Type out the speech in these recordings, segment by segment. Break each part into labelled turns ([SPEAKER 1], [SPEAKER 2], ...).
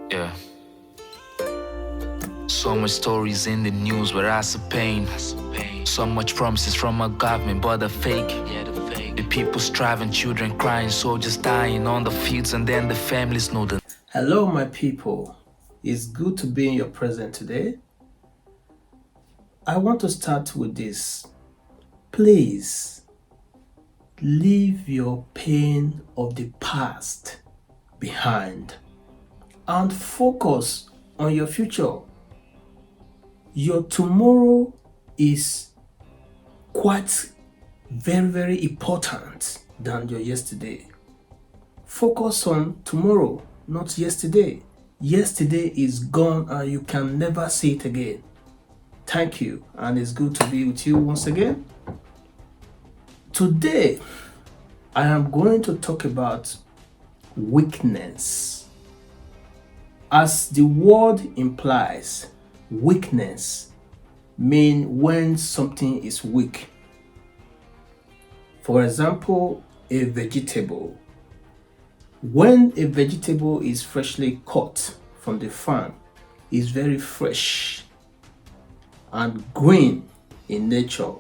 [SPEAKER 1] Yeah. So much stories in the news where I see pain. So much promises from our government, but they're fake. The people striving, children crying, soldiers dying on the fields, and then the families know the.
[SPEAKER 2] Hello, my people. It's good to be in your presence today. I want to start with this. Please leave your pain of the past behind and focus on your future. Your tomorrow is quite very important than your yesterday. Focus on tomorrow, not yesterday. Yesterday is gone and you can never see it again. Thank you, and it's good to be with you once again. Today, I am going to talk about weakness. As the word implies, weakness means when something is weak. For example, a vegetable. When a vegetable is freshly cut from the farm, it's very fresh and green in nature,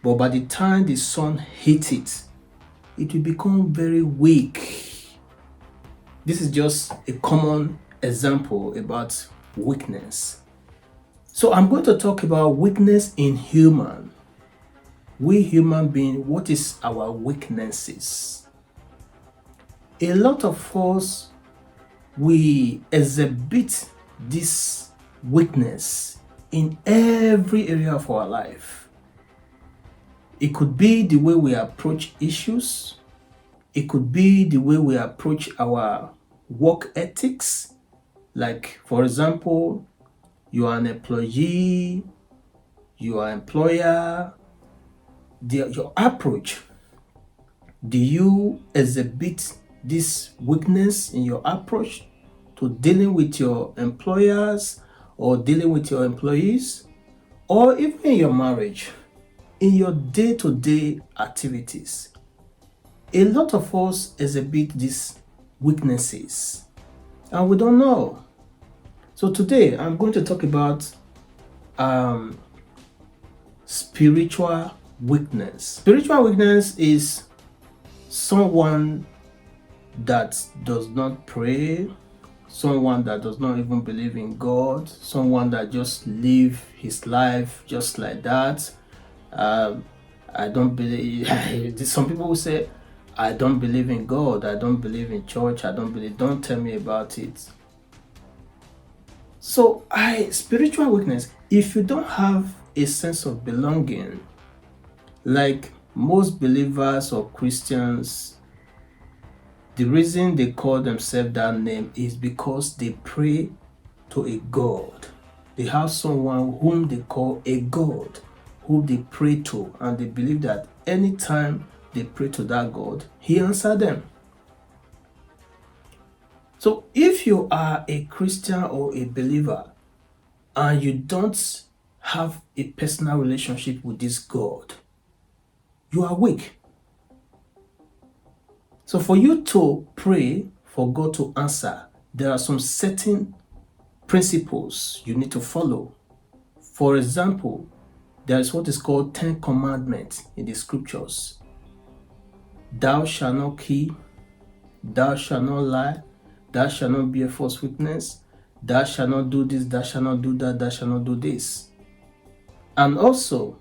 [SPEAKER 2] but by the time the sun hits it, it will become very weak. This is just a common example about weakness. So I'm going to talk about weakness in human. We human beings, what is our weaknesses? A lot of us, we exhibit this weakness in every area of our life. It could be the way we approach issues. It could be the way we approach our work ethics. Like, for example, you are an employee, you are an employer. Your approach, do you exhibit this weakness in your approach to dealing with your employers or dealing with your employees, or even in your marriage, in your day-to-day activities? A lot of us exhibit these weaknesses and we don't know. So today I'm going to talk about spiritual weakness. Spiritual weakness is someone that does not pray, someone that does not even believe in God, someone that just live his life just like that. I don't believe. Some people will say, "I don't believe in God. I don't believe in church. I don't believe. Don't tell me about it." So, spiritual weakness. If you don't have a sense of belonging, like most believers or Christians, the reason they call themselves that name is because they pray to a God. They have someone whom they call a God, who they pray to, and they believe that anytime they pray to that God, he answers them. So if you are a Christian or a believer and you don't have a personal relationship with this God, you are weak. So for you to pray for God to answer, there are some certain principles you need to follow. For example, there is what is called 10 commandments in the scriptures. Thou shalt not kill, thou shalt not lie, thou shalt not bear false witness, thou shalt not do this, thou shalt not do that, thou shalt not do this. And also,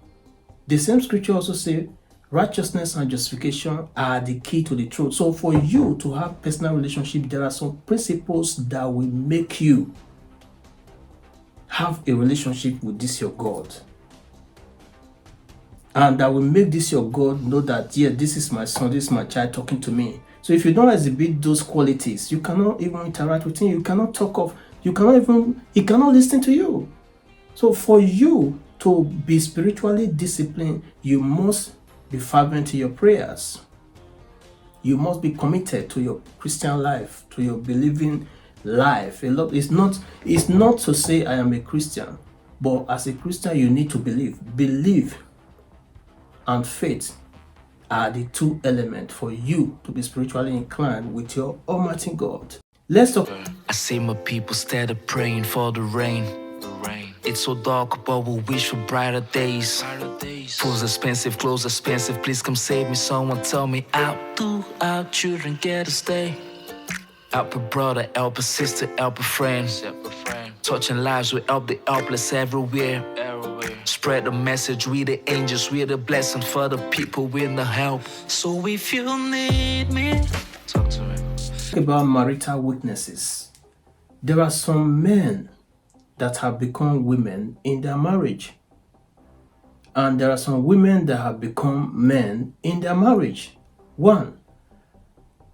[SPEAKER 2] the same scripture also says, righteousness and justification are the key to the truth. So for you to have personal relationship, there are some principles that will make you have a relationship with this your God. And that will make this your God know that, yeah, this is my son, this is my child talking to me. So if you don't exhibit those qualities, you cannot even interact with him, you cannot he cannot listen to you. So for you to be spiritually disciplined, you must be fervent in your prayers. You must be committed to your Christian life, to your believing life. It's not to say I am a Christian, but as a Christian you need to believe. Believe and faith are the two elements for you to be spiritually inclined with your Almighty God. Let's talk.
[SPEAKER 1] I see my people steady praying for the rain. It's so dark, but we wish for brighter days. Food's expensive, clothes expensive. Please come save me. Someone tell me how do our children get to stay? Help a brother, help a sister, help a friend. Touching lives, we help the helpless everywhere. Spread the message, we the angels, we the blessing for the people with the help. So if you need me, talk to me.
[SPEAKER 2] About marital weaknesses. There are some men that have become women in their marriage, and there are some women that have become men in their marriage. One,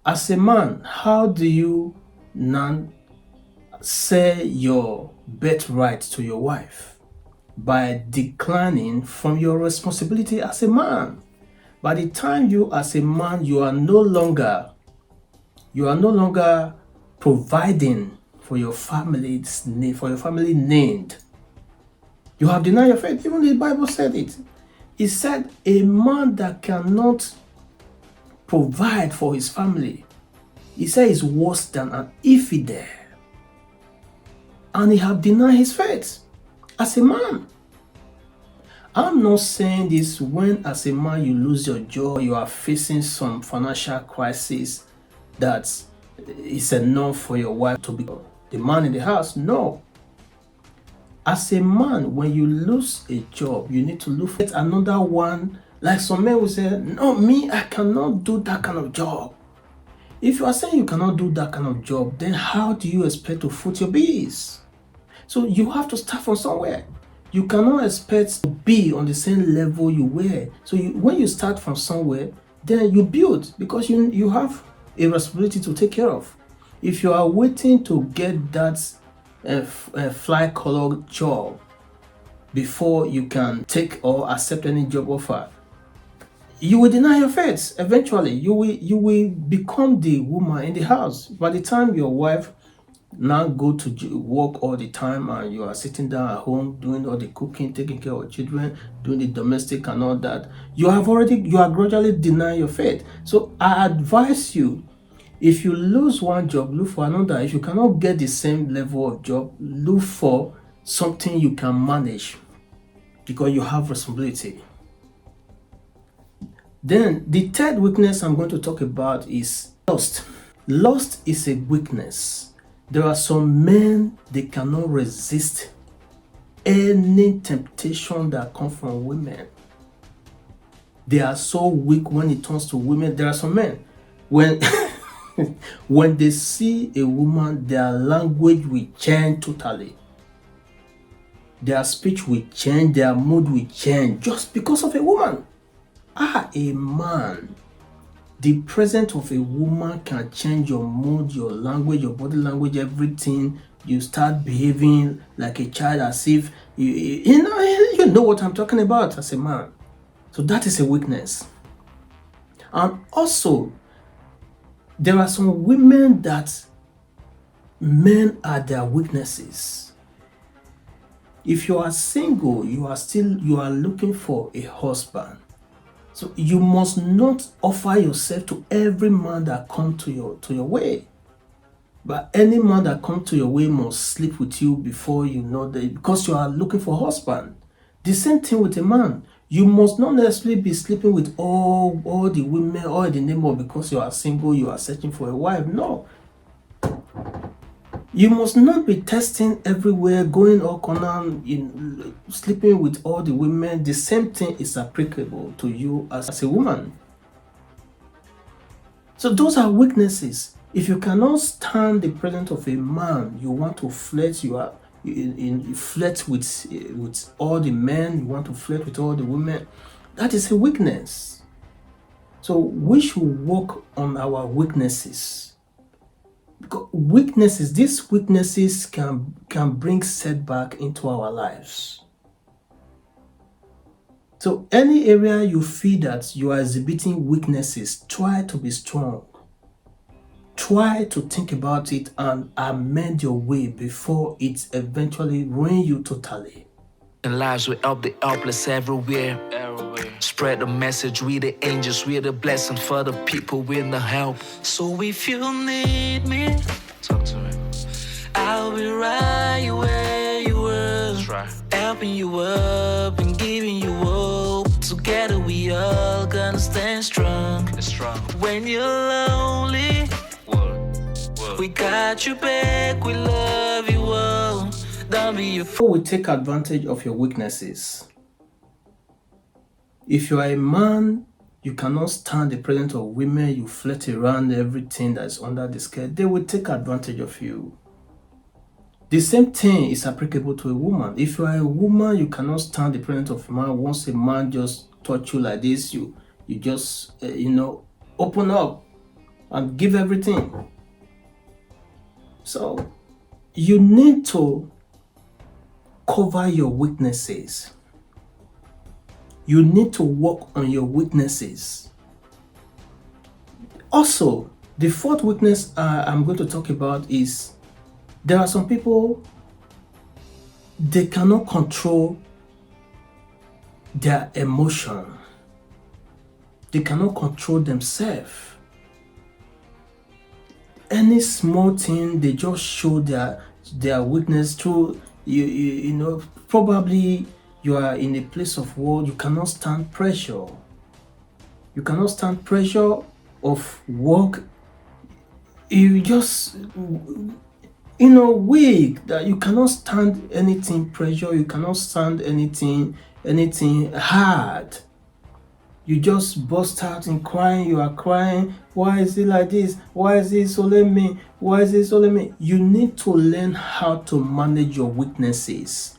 [SPEAKER 2] as a man, how do you now say your birthright to your wife? By declining from your responsibility as a man. By the time you as a man, you are no longer providing for your family's need, for your family need. You have denied your faith. Even the Bible said it. It said a man that cannot provide for his family, he said, is worse than an infidel. And he have denied his faith as a man. I'm not saying this when as a man you lose your job, you are facing some financial crisis that is enough for your wife to be the man in the house. No. As a man, when you lose a job, you need to look for another one. Like some men will say, no, me, I cannot do that kind of job. If you are saying you cannot do that kind of job, then how do you expect to foot your bills? So you have to start from somewhere. You cannot expect to be on the same level you were. So when you start from somewhere, then you build, because you have a responsibility to take care of. If you are waiting to get that fly collar job before you can take or accept any job offer, you will deny your faith. Eventually, you will become the woman in the house. By the time your wife now go to work all the time and you are sitting down at home doing all the cooking, taking care of children, doing the domestic and all that, you are gradually denying your faith. So I advise you, if you lose one job, look for another. If you cannot get the same level of job, look for something you can manage, because you have responsibility. Then the third weakness I'm going to talk about is lust. Lust is a weakness. There are some men, they cannot resist any temptation that comes from women. They are so weak when it comes to women. There are some men, when when they see a woman, their language will change totally. Their speech will change, their mood will change just because of a woman. A man, the presence of a woman can change your mood, your language, your body language, everything. You start behaving like a child, as if you know what I'm talking about as a man. So that is a weakness. And also, there are some women that men are their weaknesses. If you are single, you are looking for a husband. So you must not offer yourself to every man that comes to your way. But any man that comes to your way must sleep with you before you know that, because you are looking for a husband. The same thing with a man. You must not necessarily be sleeping with all the women, all in the name of because you are single, you are searching for a wife. No. You must not be testing everywhere, going all corner, sleeping with all the women. The same thing is applicable to you as a woman. So those are weaknesses. If you cannot stand the presence of a man, you want to flirt, you flirt with all the men, you want to flirt with all the women, that is a weakness. So we should work on our weaknesses. Because these weaknesses can bring setback into our lives. So any area you feel that you are exhibiting weaknesses, try to be strong. Try to think about it and amend your way before it eventually ruins you totally.
[SPEAKER 1] In lives, we help the helpless everywhere. Spread the message, we the angels, we the blessing for the people with the help. So if you need me, Talk to me. I'll be right where you were. That's right. Helping you up and giving you hope. Together we all gonna stand strong. When you're lonely, we got you back, we love you all. Don't be afraid.
[SPEAKER 2] People will take advantage of your weaknesses. If you are a man, you cannot stand the presence of women, you flirt around everything that's under the skirt, they will take advantage of you. The same thing is applicable to a woman. If you are a woman, you cannot stand the presence of a man. Once a man just touch you like this, you just, open up and give everything. So, you need to cover your weaknesses. You need to work on your weaknesses. Also, the fourth weakness I'm going to talk about is there are some people, they cannot control their emotion. They cannot control themselves. Any small thing, they just show their weakness through, probably you are in a place of war, you cannot stand pressure. You cannot stand pressure of work. You just, weak, that you cannot stand anything pressure, you cannot stand anything hard. You just burst out in crying, you are crying, why is it like this? Why is it so let me? Why is it so let me? You need to learn how to manage your weaknesses.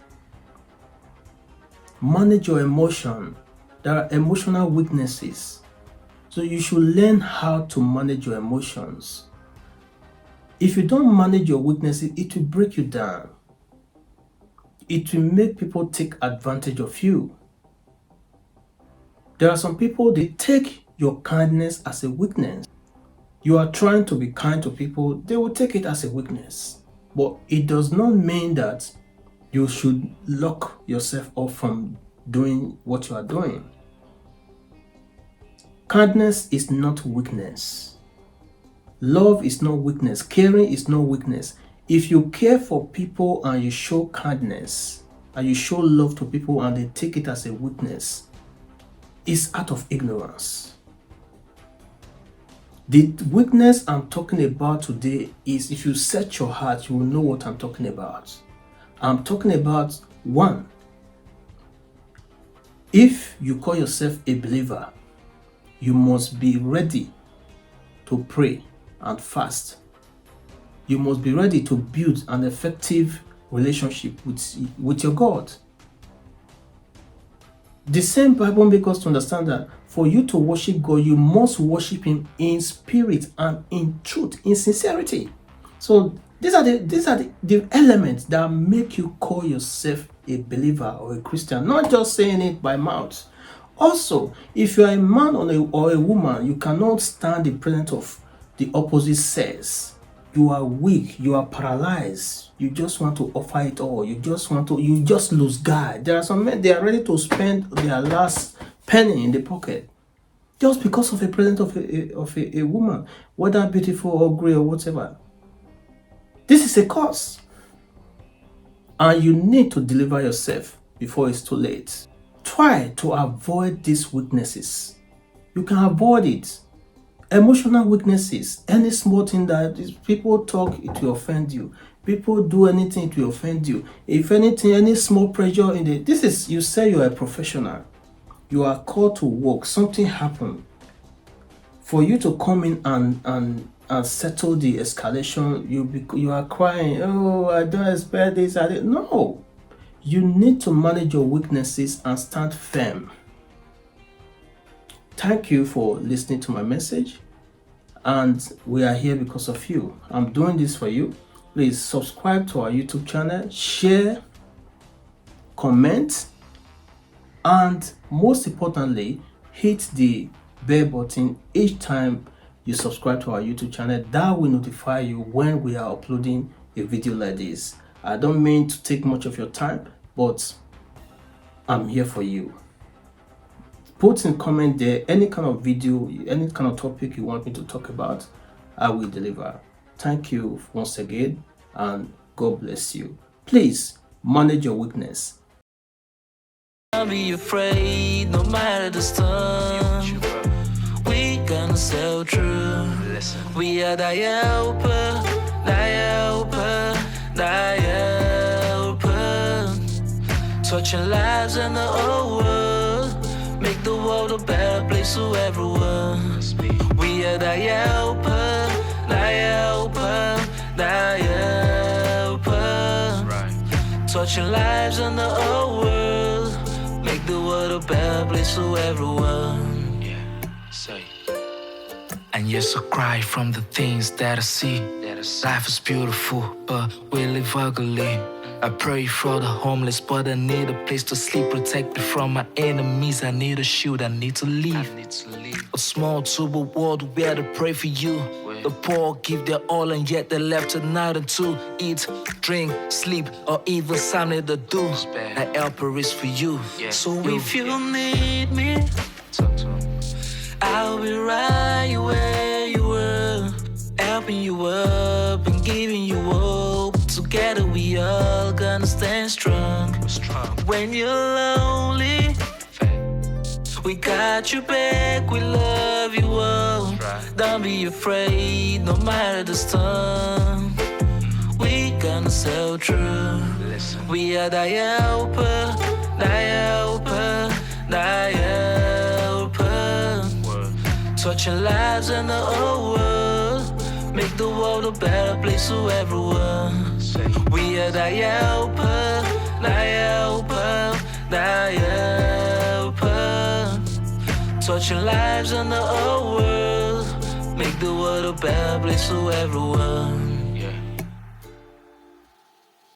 [SPEAKER 2] Manage your emotion. There are emotional weaknesses. So you should learn how to manage your emotions. If you don't manage your weaknesses, it will break you down. It will make people take advantage of you. There are some people, they take your kindness as a weakness. You are trying to be kind to people, they will take it as a weakness. But it does not mean that you should lock yourself off from doing what you are doing. Kindness is not weakness. Love is not weakness. Caring is not weakness. If you care for people and you show kindness and you show love to people and they take it as a weakness, it's out of ignorance. The weakness I'm talking about today is, if you set your heart, you will know what I'm talking about. I'm talking about, one, if you call yourself a believer, you must be ready to pray and fast. You must be ready to build an effective relationship with your God. The same Bible makes us to understand that for you to worship God, you must worship Him in spirit and in truth, in sincerity. So these are the elements that make you call yourself a believer or a Christian, not just saying it by mouth. Also, if you are a man or a woman, you cannot stand the presence of the opposite sex. You are weak, you are paralyzed, you just want to offer it all, you just lose guard. There are some men, they are ready to spend their last penny in the pocket just because of the presence of a woman, whether beautiful or ugly or whatever. This is a curse, and you need to deliver yourself before it's too late. Try to avoid these weaknesses. You can avoid it. Emotional weaknesses, any small thing that people talk, it will offend you. People do anything, it will offend you. If anything, any small pressure you say you are a professional, you are called to work, something happened. For you to come in and settle the escalation, you are crying, oh, I don't expect this. No, you need to manage your weaknesses and stand firm. Thank you for listening to my message, and we are here because of you. I'm doing this for you. Please subscribe to our YouTube channel, share, comment, and most importantly, hit the bell button each time you subscribe to our YouTube channel. That will notify you when we are uploading a video like this. I don't mean to take much of your time, but I'm here for you. Put in comment there any kind of video, any kind of topic you want me to talk about, I will deliver. Thank you once again, and God bless you. Please manage your weakness.
[SPEAKER 1] Don't be afraid, no matter the storm. We gonna sail through. We are the helper, the helper, the helper. Touching lives in the whole world. Make the world a better place for everyone. We are the helper, the helper, the helper. Touching lives in the whole world. Make the world a better place for everyone. Yeah, say. And yes, I cry from the things that I see. Life is beautiful, but we live ugly. I pray for the homeless, but I need a place to sleep. Protected from my enemies, I need a shield, I need to leave. A small tube of water where to pray for you. The poor give their all and yet they're left with nothing to eat, drink, sleep, or even something to do. A helper is for you. So if you need me, I'll be right where you were, helping you up and giving you hope. Together we all gonna stand strong. When you're lonely, we got you back, we love you all. Don't be afraid, no matter the storm. We gonna sail through. We are the helper, the helper, the helper. Touching lives in the whole world. Make the world a better place for everyone. We are the helper, the helper, the helper. Touching lives in the whole world. Make the world a better place for everyone.